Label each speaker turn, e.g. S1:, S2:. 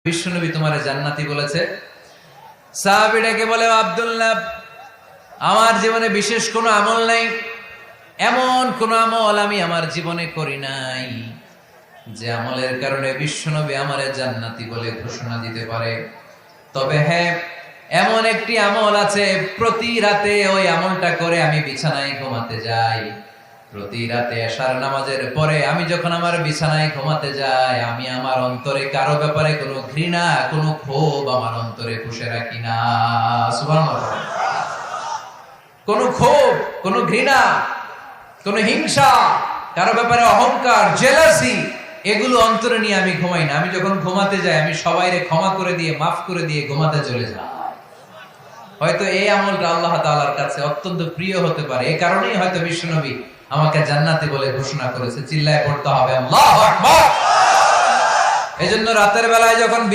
S1: বিশ্বনবী তোমারে জান্নাতি বলেছে। সাহাবীটাকে বলে, আব্দুল্লাহ, আমার জীবনে বিশেষ কোনো আমল নাই, এমন কোন আমল আমি আমার জীবনে করি নাই যে আমলের কারণে বিশ্বনবী আমারে জান্নাতি বলে ঘোষণা দিতে পারে। তবে হ্যাঁ, এমন একটি আমল আছে, প্রতি রাতে ওই আমলটা করে আমি বিছানায় ঘুমাতে যাই। প্রতি রাতে এশার নামাজের পরে আমি যখন আমার বিছানায় ঘুমাতে যাই, আমি আমার অন্তরে কারো ব্যাপারে কোনো ঘৃণা, কোনো ক্ষোভ আমার অন্তরে পুষে রাখি না। সুবহানাল্লাহ। কোনো ক্ষোভ, কোনো ঘৃণা, কোনো হিংসা, কারো ব্যাপারে অহংকার, জেলাসি, এগুলো অন্তরে নিয়ে আমি ঘুমাই না। আমি যখন ঘুমাতে যাই, আমি সবাইরে ক্ষমা করে দিয়ে, মাফ করে দিয়ে ঘুমাতে চলে যাই। হয়তো এই আমলটা আল্লাহ তাআলার কাছে অত্যন্ত প্রিয় হতে পারে, এই কারণেই হয়তো বিশ্বনবী আমাকে জান্নাতি বলে ঘোষণা করেছে। চিল্লায় পড়তে হবে আল্লাহু আকবার। এজন্য রাতের বেলায় যখন